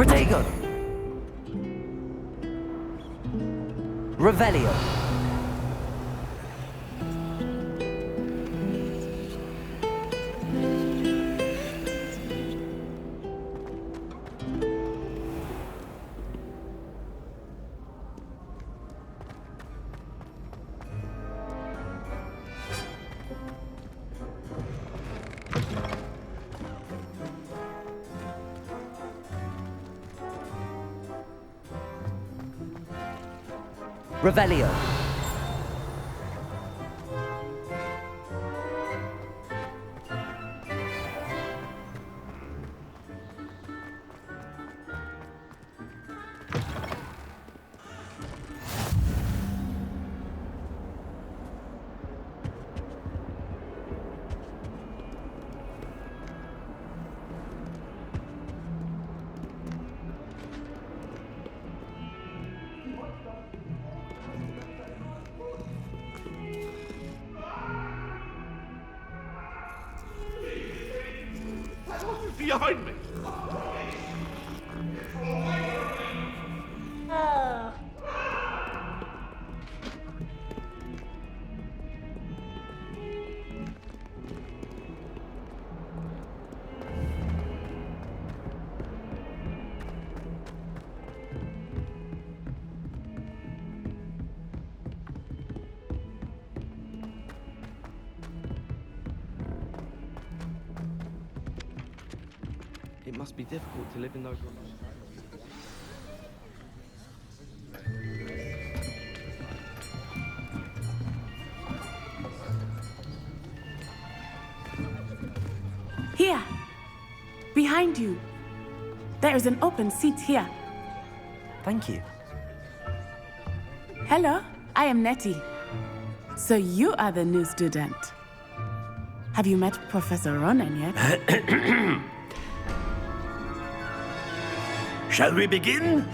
Protego! Revelio! Revelio. Behind me! It must be difficult to live in those remote Here! Behind you! There is an open seat here. Thank you. Hello, I am Nettie. So you are the new student. Have you met Professor Ronan yet? Shall we begin?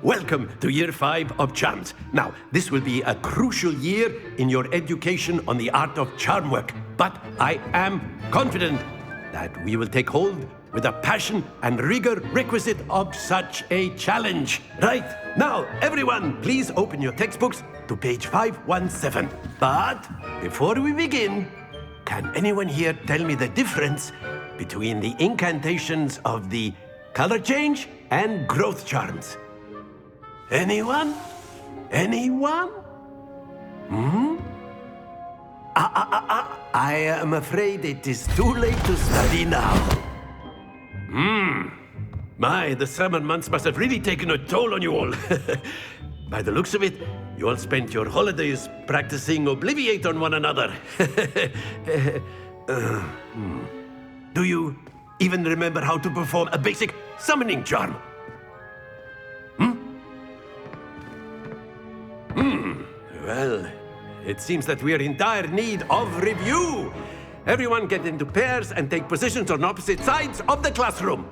Welcome to Year 5 of Charms. Now, this will be a crucial year in your education on the art of charm work, but I am confident that we will take hold with the passion and rigor requisite of such a challenge. Right, now, everyone, please open your textbooks to page 517. But before we begin, can anyone here tell me the difference between the incantations of the color change and growth charms? Anyone? Anyone? I am afraid it is too late to study now. My, the summer months must have really taken a toll on you all. By the looks of it, you all spent your holidays practicing Obliviate on one another. Do you even remember how to perform a basic summoning charm? Well, it seems that we are in dire need of review. Everyone get into pairs and take positions on opposite sides of the classroom.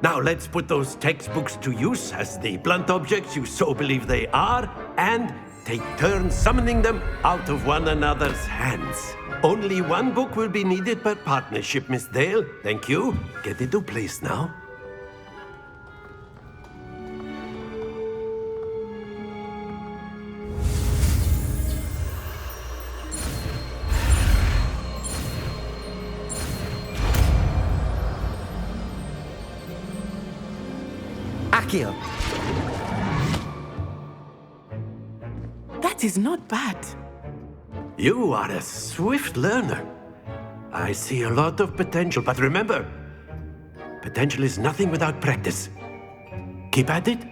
Now let's put those textbooks to use as the blunt objects you so believe they are, and take turns summoning them out of one another's hands. Only one book will be needed per partnership, Miss Dale. Thank you. Get into place now. Accio! That is not bad. You are a swift learner. I see a lot of potential, but remember, potential is nothing without practice. Keep at it.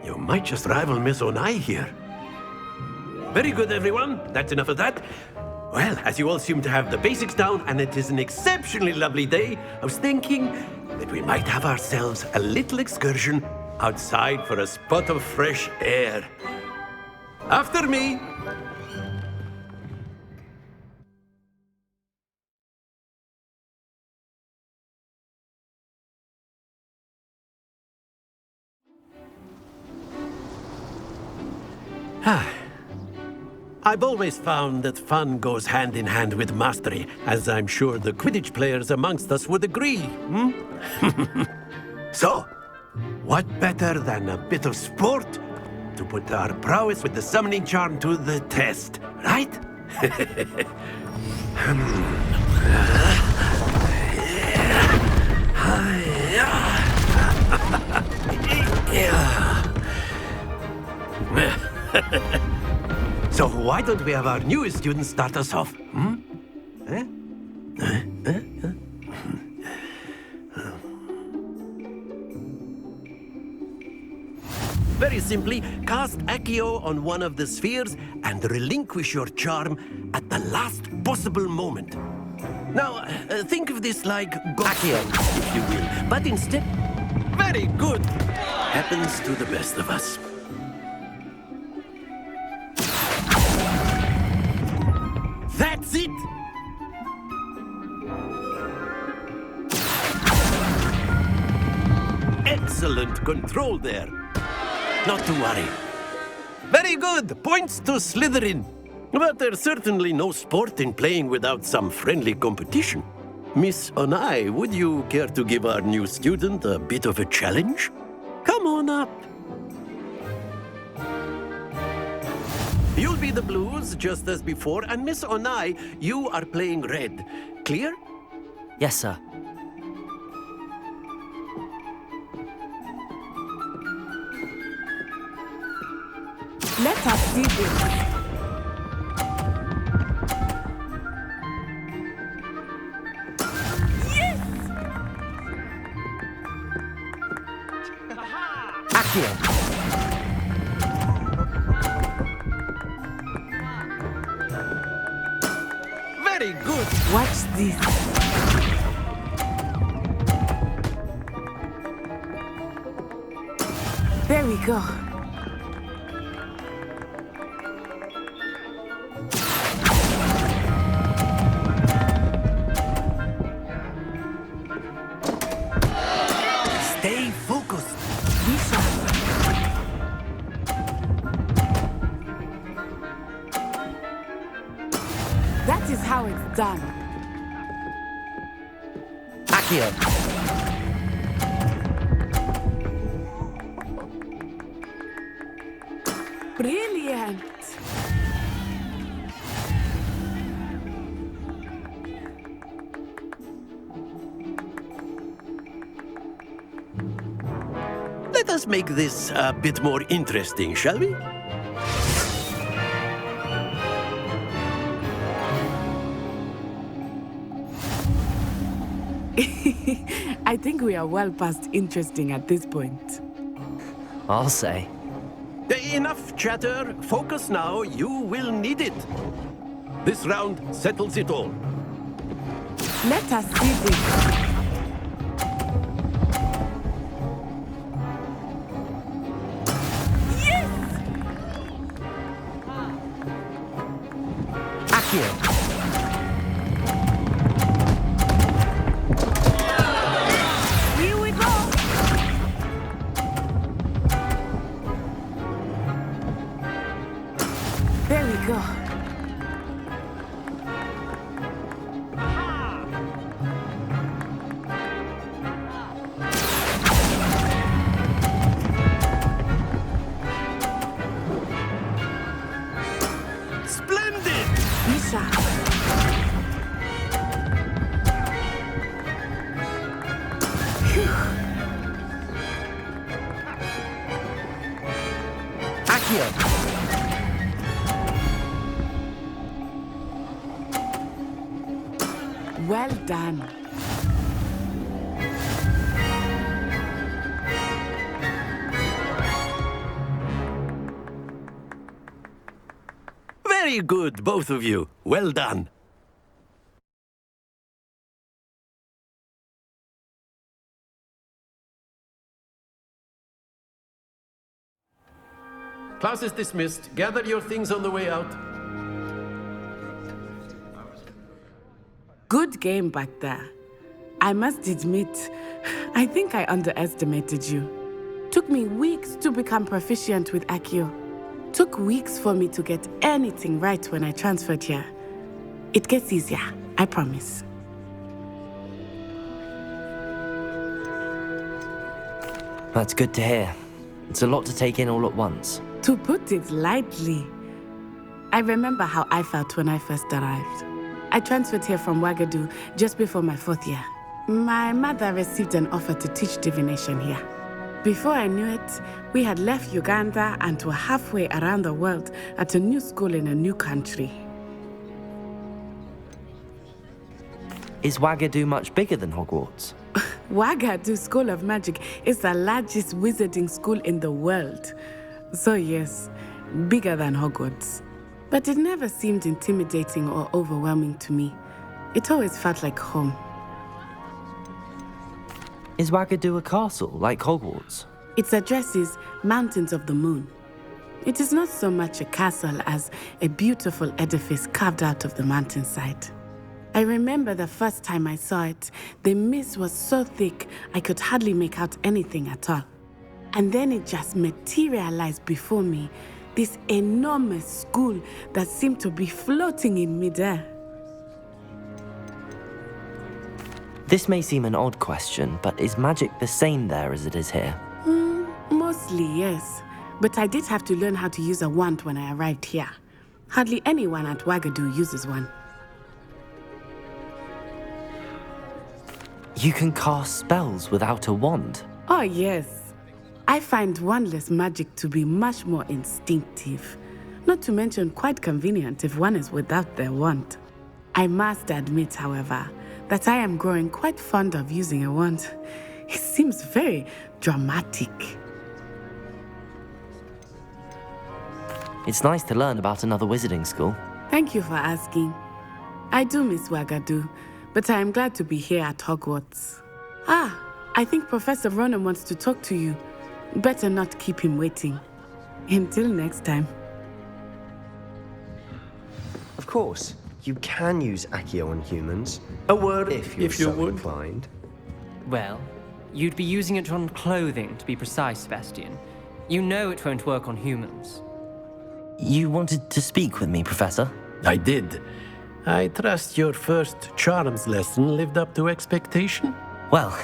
You might just rival Miss Onai here. Very good, everyone. That's enough of that. Well, as you all seem to have the basics down, and it is an exceptionally lovely day, I was thinking that we might have ourselves a little excursion outside for a spot of fresh air. After me. I've always found that fun goes hand in hand with mastery, as I'm sure the Quidditch players amongst us would agree. So, what better than a bit of sport to put our prowess with the summoning charm to the test, right? So why don't we have our newest student start us off? Eh? Very simply, cast Accio on one of the spheres and relinquish your charm at the last possible moment. Now, think of this like Accio. if you will, but instead, very good. Happens to the best of us. That's it! Excellent control there. Not to worry. Very good. Points to Slytherin. But there's certainly no sport in playing without some friendly competition. Miss Onai, would you care to give our new student a bit of a challenge? Come on up. You'll be the blues, just as before, and Miss Onai, you are playing red. Clear? Yes, sir. Let us see this. Accio. Very good. Watch this. There we go. Stay focused. Be sharp. That is how it's done. Accio. Brilliant. Let us make this a bit more interesting, shall we? I think we are well past interesting at this point. I'll say. Enough chatter. Focus now. You will need it. This round settles it all. Let us see this. Accio. Here we go. There we go. Splendid! Be sharp. Accio. Well done. Very good, both of you. Well done. Class is dismissed. Gather your things on the way out. Good game back there. I must admit, I think I underestimated you. Took me weeks to become proficient with Accio. Took weeks for me to get anything right when I transferred here. It gets easier, I promise. That's good to hear. It's a lot to take in all at once. To put it lightly, I remember how I felt when I first arrived. I transferred here from Ouagadougou just before my 4th year. My mother received an offer to teach divination here. Before I knew it, we had left Uganda and were halfway around the world at a new school in a new country. Is Ouagadougou much bigger than Hogwarts? Ouagadougou School of Magic is the largest wizarding school in the world. So yes, bigger than Hogwarts. But it never seemed intimidating or overwhelming to me. It always felt like home. Is Ouagadougou a castle, like Hogwarts? Its address is Mountains of the Moon. It is not so much a castle as a beautiful edifice carved out of the mountainside. I remember the first time I saw it, the mist was so thick I could hardly make out anything at all. And then it just materialized before me, this enormous school that seemed to be floating in midair. This may seem an odd question, but is magic the same there as it is here? Mostly, yes. But I did have to learn how to use a wand when I arrived here. Hardly anyone at Ouagadougou uses one. You can cast spells without a wand? Oh, yes. I find wandless magic to be much more instinctive. Not to mention quite convenient if one is without their wand. I must admit, however, that I am growing quite fond of using a wand. It seems very dramatic. It's nice to learn about another wizarding school. Thank you for asking. I do miss Ouagadougou, but I am glad to be here at Hogwarts. I think Professor Ronan wants to talk to you. Better not keep him waiting. Until next time. Of course, you can use Accio on humans. A word if you're so inclined. Well, you'd be using it on clothing, to be precise, Sebastian. You know it won't work on humans. You wanted to speak with me, Professor? I did. I trust your first charms lesson lived up to expectation? Well,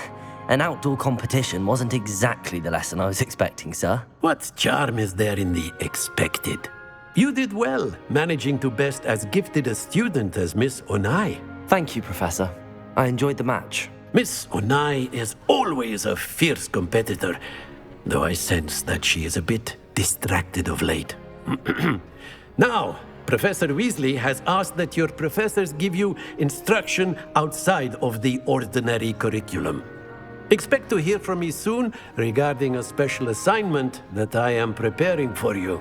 an outdoor competition wasn't exactly the lesson I was expecting, sir. What charm is there in the expected? You did well, managing to best as gifted a student as Miss Onai. Thank you, Professor. I enjoyed the match. Miss Onai is always a fierce competitor, though I sense that she is a bit distracted of late. Now, Professor Weasley has asked that your professors give you instruction outside of the ordinary curriculum. Expect to hear from me soon regarding a special assignment that I am preparing for you.